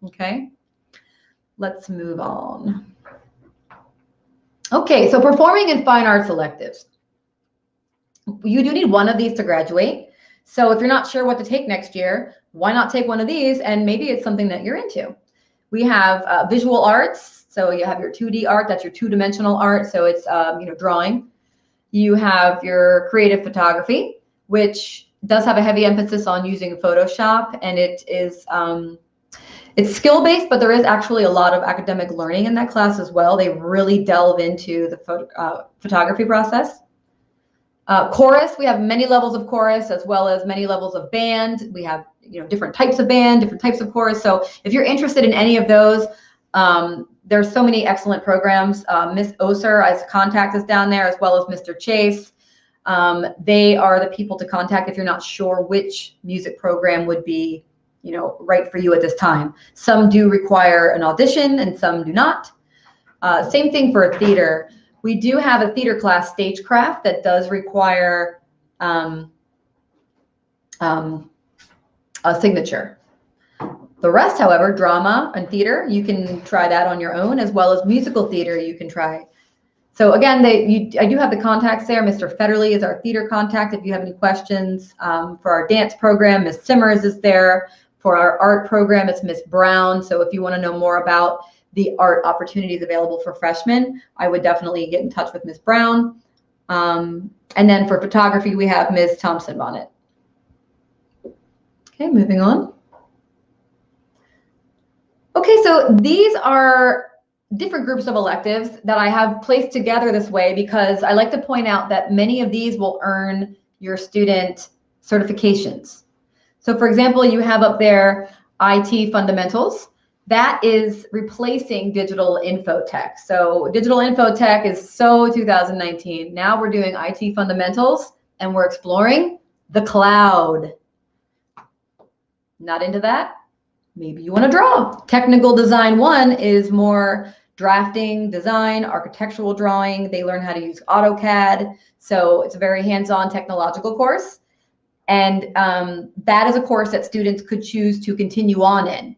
Okay, let's move on. Okay, so performing and fine arts electives. You do need one of these to graduate. So if you're not sure what to take next year, why not take one of these? And maybe it's something that you're into. We have visual arts. So you have your 2D art, that's your 2-dimensional art. So it's, drawing. You have your creative photography, which does have a heavy emphasis on using Photoshop, and it is it's skill-based, but there is actually a lot of academic learning in that class as well. They really delve into the photography process. Chorus, we have many levels of chorus as well as many levels of band. We have different types of band, different types of chorus. So if you're interested in any of those, there's so many excellent programs. Miss Oser, as contact is down there, as well as Mr. Chase. They are the people to contact if you're not sure which music program would be, right for you at this time. Some do require an audition and some do not. Same thing for theater. We do have a theater class, Stagecraft, that does require a signature. The rest, however, drama and theater, you can try that on your own, as well as musical theater you can try. So again, I do have the contacts there. Mr. Federley is our theater contact if you have any questions. For our dance program, Ms. Simmers is there. For our art program, it's Ms. Brown. So if you want to know more about the art opportunities available for freshmen, I would definitely get in touch with Ms. Brown. And then for photography, we have Ms. Thompson Bonnet. Okay, moving on. Okay, so these are different groups of electives that I have placed together this way because I like to point out that many of these will earn your student certifications. So for example, you have up there IT fundamentals. That is replacing digital infotech. So digital infotech is so 2019. Now we're doing IT fundamentals and we're exploring the cloud. Not into that? Maybe you want to draw. Technical Design 1 is more drafting, design, architectural drawing. They learn how to use AutoCAD. So it's a very hands-on technological course. And that is a course that students could choose to continue on in.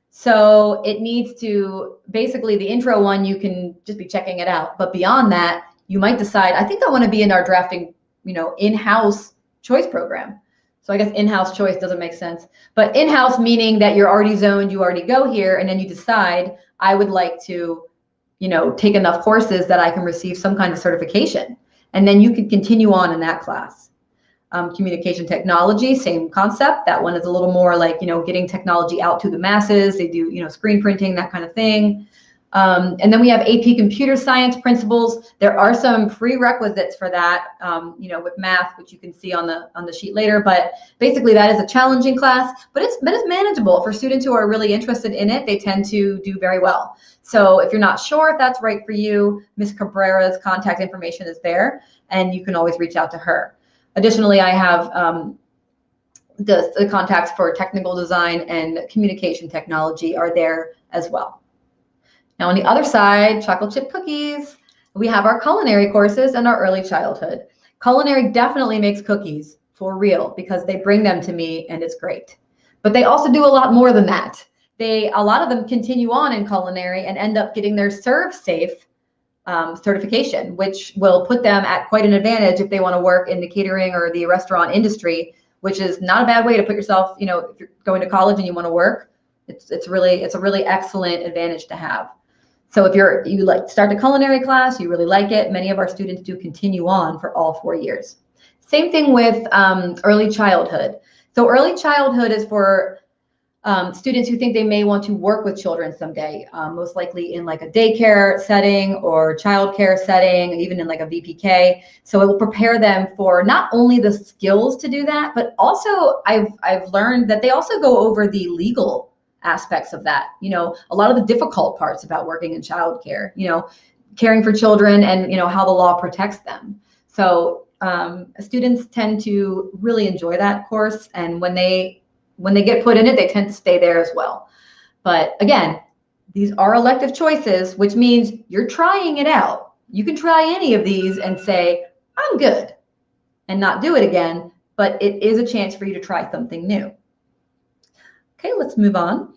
So it needs to, basically the intro one, you can just be checking it out. But beyond that, you might decide, I think I want to be in our drafting, in-house choice program. So I guess in-house choice doesn't make sense. But in-house meaning that you're already zoned, you already go here, and then you decide, I would like to, take enough courses that I can receive some kind of certification. And then you could continue on in that class. Communication technology, same concept. That one is a little more like, getting technology out to the masses. They do, screen printing, that kind of thing. And then we have AP Computer Science principles. There are some prerequisites for that, with math, which you can see on the sheet later. But basically, that is a challenging class, but it's manageable for students who are really interested in it. They tend to do very well. So if you're not sure if that's right for you, Ms. Cabrera's contact information is there, and you can always reach out to her. Additionally, I have the contacts for technical design and communication technology are there as well. Now on the other side, chocolate chip cookies, we have our culinary courses and our early childhood. Culinary definitely makes cookies for real because they bring them to me and it's great. But they also do a lot more than that. A lot of them continue on in culinary and end up getting their Serve Safe certification, which will put them at quite an advantage if they want to work in the catering or the restaurant industry, which is not a bad way to put yourself, if you're going to college and you want to work, it's a really excellent advantage to have. So if you like start a culinary class, you really like it, many of our students do continue on for all 4 years. Same thing with early childhood. So early childhood is for students who think they may want to work with children someday, most likely in like a daycare setting or childcare setting, even in like a VPK. So it will prepare them for not only the skills to do that, but also I've learned that they also go over the legal aspects of that. A lot of the difficult parts about working in childcare, caring for children and, how the law protects them. So students tend to really enjoy that course. And when they get put in it, they tend to stay there as well. But again, these are elective choices, which means you're trying it out. You can try any of these and say, I'm good, and not do it again, but it is a chance for you to try something new. Okay, let's move on.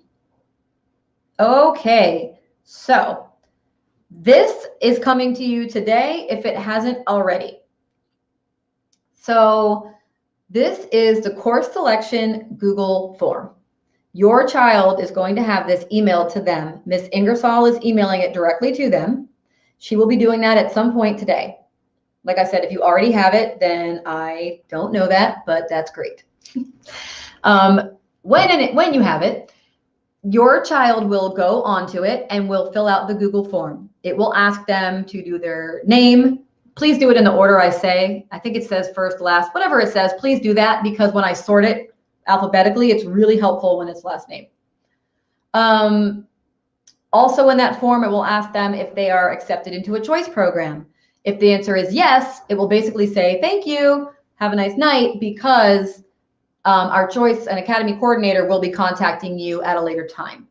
Okay, so this is coming to you today if it hasn't already. So this is the course selection Google form. Your child is going to have this emailed to them. Ms. Ingersoll is emailing it directly to them. She will be doing that at some point today. Like I said, if you already have it, then I don't know that, but that's great. When you have it, your child will go onto it and will fill out the Google form. It will ask them to do their name. Please do it in the order I say. I think it says first, last, whatever it says, please do that because when I sort it alphabetically, it's really helpful when it's last name. Also in that form, it will ask them if they are accepted into a choice program. If the answer is yes, it will basically say, thank you, have a nice night, because our choice and academy coordinator will be contacting you at a later time.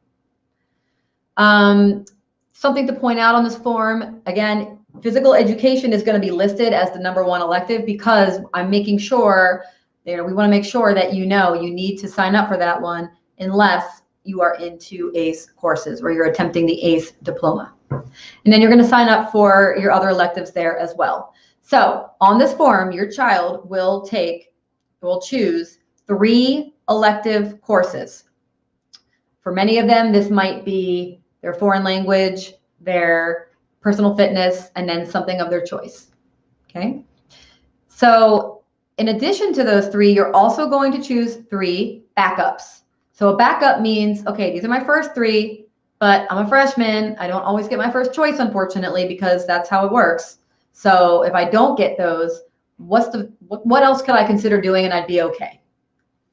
Something to point out on this form, again, physical education is going to be listed as the #1 elective because I'm making sure, we want to make sure that you need to sign up for that one unless you are into ACE courses or you're attempting the ACE diploma. And then you're going to sign up for your other electives there as well. So on this form, your child will choose 3 elective courses. For many of them, this might be their foreign language, their personal fitness, and then something of their choice. Okay. So in addition to those 3, you're also going to choose 3 backups. So a backup means, okay, these are my first 3, but I'm a freshman. I don't always get my first choice, unfortunately, because that's how it works. So if I don't get those, what else could I consider doing and I'd be okay?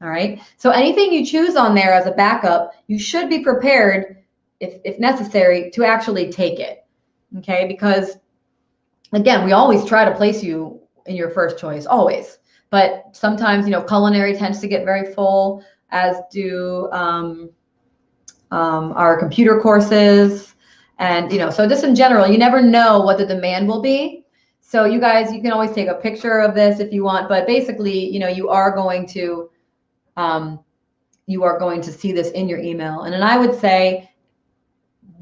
All right. So anything you choose on there as a backup, you should be prepared, if necessary, to actually take it. Okay. Because again, we always try to place you in your first choice, always. But sometimes, culinary tends to get very full, as do our computer courses. And, so just in general, you never know what the demand will be. So you guys, you can always take a picture of this if you want, but basically, you are going to see this in your email. And then I would say,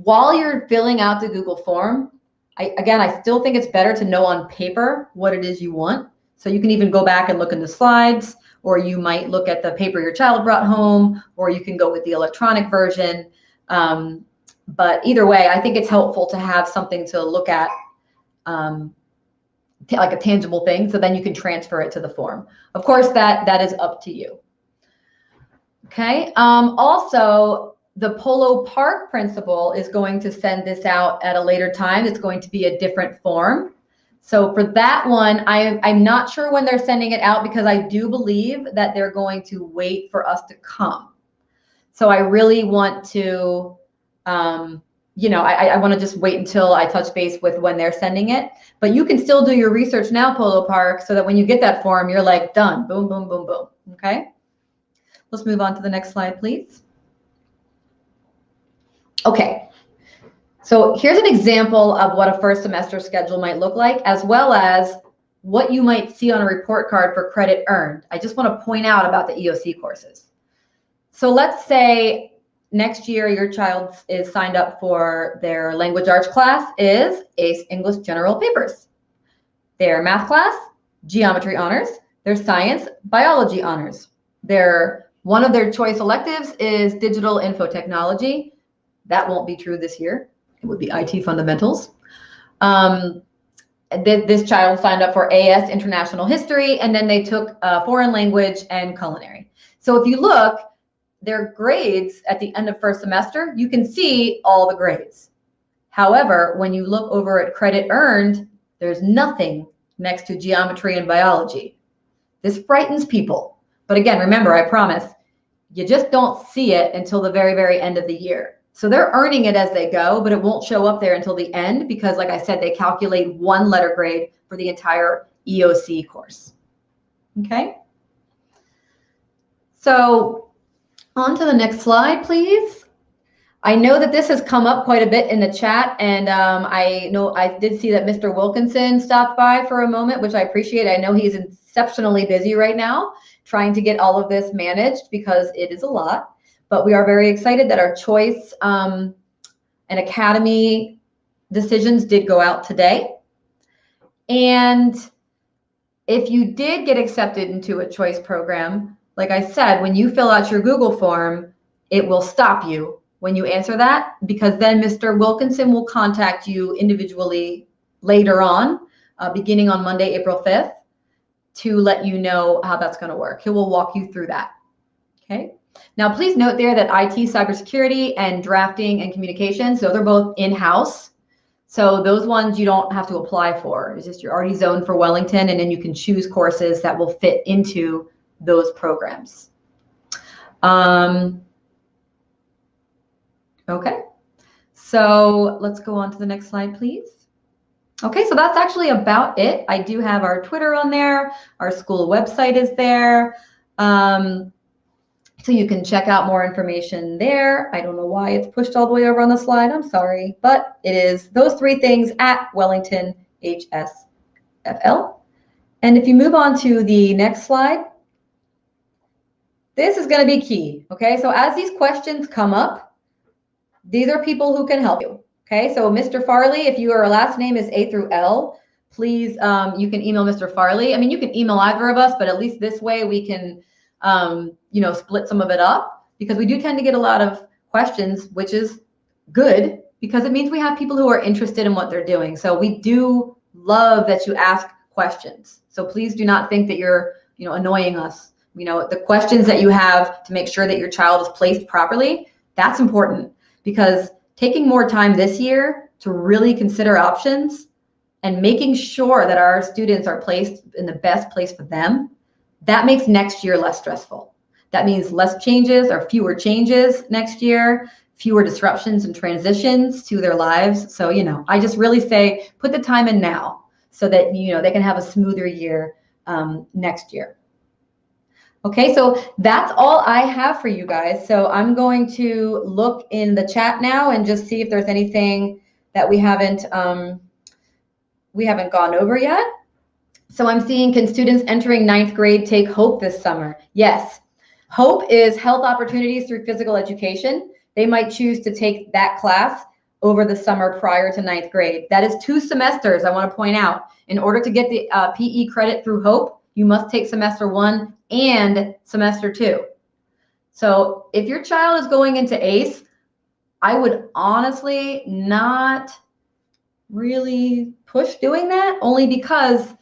while you're filling out the Google form, I still think it's better to know on paper what it is you want. So you can even go back and look in the slides, or you might look at the paper your child brought home, or you can go with the electronic version. But either way, I think it's helpful to have something to look at, like a tangible thing, so then you can transfer it to the form. Of course, that is up to you. Okay. Also, the Polo Park principal is going to send this out at a later time. It's going to be a different form. So for that one, I'm not sure when they're sending it out because I do believe that they're going to wait for us to come. So I really want to, I want to just wait until I touch base with when they're sending it. But you can still do your research now, Polo Park, so that when you get that form, you're like, done, boom, boom, boom, boom, okay? Let's move on to the next slide, please. Okay, so here's an example of what a first semester schedule might look like, as well as what you might see on a report card for credit earned. I just want to point out about the EOC courses. So let's say next year your child is signed up for their language arts class is ACE English General Papers. Their math class, geometry honors. Their science, biology honors. One of their choice electives is digital info technology. That won't be true this year. It would be IT fundamentals. This child signed up for AS International History, and then they took foreign language and culinary. So if you look, their grades at the end of first semester, you can see all the grades. However, when you look over at credit earned, there's nothing next to geometry and biology. This frightens people. But again, remember, I promise, you just don't see it until the very, very end of the year. So they're earning it as they go, but it won't show up there until the end because, like I said, they calculate one letter grade for the entire EOC course. Okay? So on to the next slide, please. I know that this has come up quite a bit in the chat, and I know I did see that Mr. Wilkinson stopped by for a moment, which I appreciate. I know he's exceptionally busy right now trying to get all of this managed because it is a lot. But we are very excited that our choice and academy decisions did go out today. And if you did get accepted into a choice program, like I said, when you fill out your Google form, it will stop you when you answer that, because then Mr. Wilkinson will contact you individually later on, beginning on Monday, April 5th, to let you know how that's going to work. He will walk you through that. Okay. Now, please note there that IT, cybersecurity, and drafting and communications, those are both in-house. So those ones you don't have to apply for. It's just you're already zoned for Wellington, and then you can choose courses that will fit into those programs. Okay, so let's go on to the next slide, please. Okay, so that's actually about it. I do have our Twitter on there. Our school website is there. So you can check out more information there. I don't know why it's pushed all the way over on the slide. I'm sorry, but it is those three things at Wellington HSFL. And if you move on to the next slide, this is going to be key. Okay, so as these questions come up, these are people who can help you. Okay, so Mr. Farley, if your last name is A through L, please, you can email Mr. Farley. I mean, you can email either of us, but at least this way we can split some of it up, because we do tend to get a lot of questions, which is good because it means we have people who are interested in what they're doing. So we do love that you ask questions. So please do not think that you're, annoying us. The questions that you have to make sure that your child is placed properly, that's important, because taking more time this year to really consider options and making sure that our students are placed in the best place for them, that makes next year less stressful. That means less changes or fewer changes next year, fewer disruptions and transitions to their lives. So, I just really say put the time in now so that, they can have a smoother year next year. Okay, so that's all I have for you guys. So I'm going to look in the chat now and just see if there's anything that we haven't gone over yet. So I'm seeing, can students entering 9th grade take HOPE this summer? Yes. HOPE is Health Opportunities Through Physical Education. They might choose to take that class over the summer prior to 9th grade. That is 2 semesters, I want to point out. In order to get the PE credit through HOPE, you must take semester 1 and semester 2. So if your child is going into ACE, I would honestly not really push doing that, only because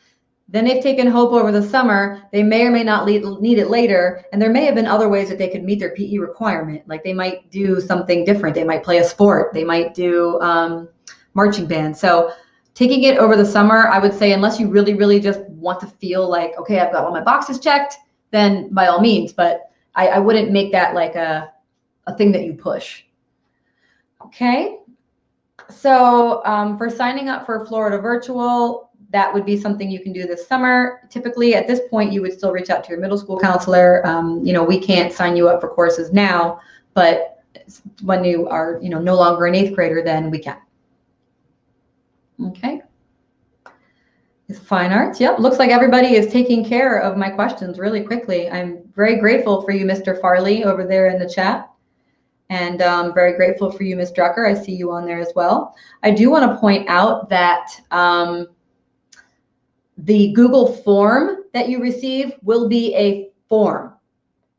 Then they've taken Hope over the summer. They may or may not need it later. And there may have been other ways that they could meet their PE requirement. Like they might do something different. They might play a sport. They might do marching band. So taking it over the summer, I would say, unless you really, really just want to feel like, okay, I've got all my boxes checked, then by all means. But I wouldn't make that like a thing that you push. Okay. So for signing up for Florida Virtual, that would be something you can do this summer. Typically, at this point, you would still reach out to your middle school counselor. You know, we can't sign you up for courses now, but when you are, you know, no longer an 8th grader, then we can. Okay. Fine arts. Yep. Looks like everybody is taking care of my questions really quickly. I'm very grateful for you, Mr. Farley, over there in the chat. And very grateful for you, Ms. Drucker. I see you on there as well. I do want to point out that the Google form that you receive will be a form.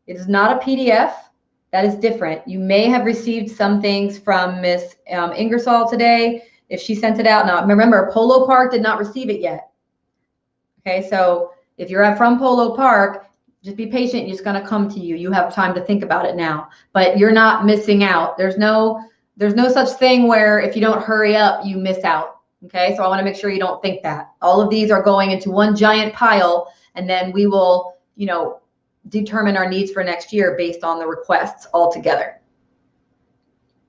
It is not a PDF. That is different. You may have received some things from Ms. Ingersoll today if she sent it out. Now, remember, Polo Park did not receive it yet. Okay, so if you're from Polo Park, just be patient. It's going to come to you. You have time to think about it now, but you're not missing out. There's no such thing where if you don't hurry up, you miss out. Okay, so I want to make sure you don't think that. All of these are going into one giant pile, and then we will, you know, determine our needs for next year based on the requests all together.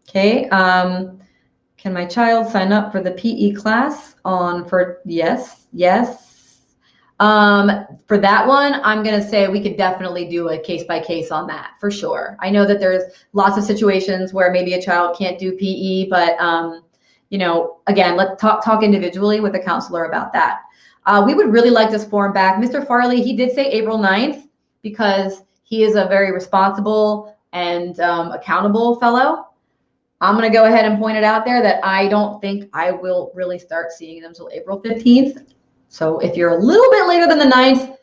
Okay, can my child sign up for the PE class yes. For that one, I'm going to say we could definitely do a case by case on that for sure. I know that there's lots of situations where maybe a child can't do PE, but you know, again, let's talk individually with the counselor about that. We would really like this form back. Mr. Farley, he did say April 9th because he is a very responsible and accountable fellow. I'm going to go ahead and point it out there that I don't think I will really start seeing them until April 15th. So if you're a little bit later than the 9th,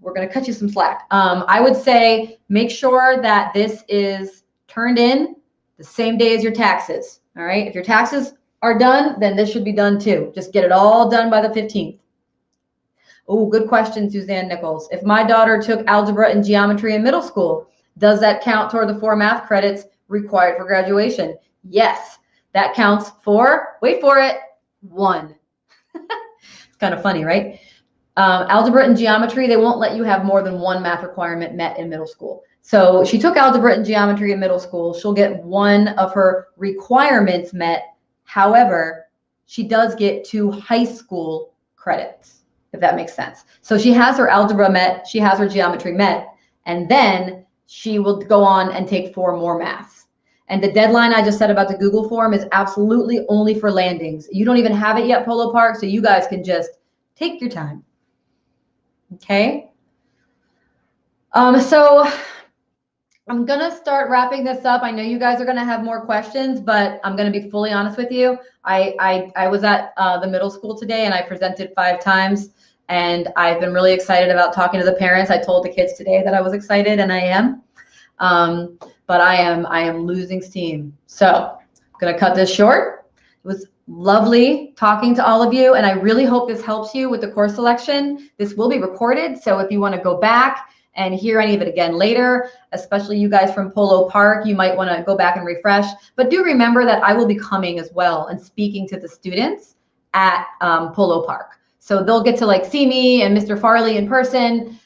we're going to cut you some slack. I would say make sure that this is turned in the same day as your taxes. All right. If your taxes are done, then this should be done too. Just get it all done by the 15th. Oh, good question, Suzanne Nichols. If my daughter took algebra and geometry in middle school, does that count toward the 4 math credits required for graduation? Yes, that counts for, wait for it, 1. It's kind of funny, right? Algebra and geometry, they won't let you have more than 1 math requirement met in middle school. So she took algebra and geometry in middle school. She'll get 1 of her requirements met. However, she does get 2 high school credits, if that makes sense. So she has her algebra met, she has her geometry met, and then she will go on and take 4 more maths. And the deadline I just said about the Google form is absolutely only for landings. You don't even have it yet, Polo Park, so you guys can just take your time. Okay? So I'm going to start wrapping this up. I know you guys are going to have more questions, but I'm going to be fully honest with you. I was at the middle school today and I presented 5 times, and I've been really excited about talking to the parents. I told the kids today that I was excited, and I am. But I am losing steam. So I'm going to cut this short. It was lovely talking to all of you, and I really hope this helps you with the course selection. This will be recorded, so if you want to go back and hear any of it again later, especially you guys from Polo Park, you might want to go back and refresh. But do remember that I will be coming as well and speaking to the students at Polo Park. So they'll get to like see me and Mr. Farley in person,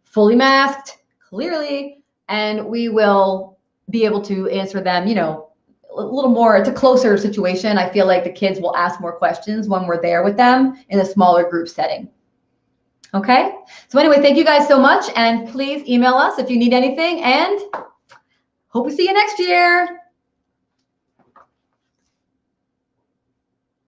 fully masked, clearly, and we will be able to answer them, you know, a little more. It's a closer situation. I feel like the kids will ask more questions when we're there with them in a smaller group setting. Okay, so anyway, thank you guys so much, and please email us if you need anything, and hope we see you next year.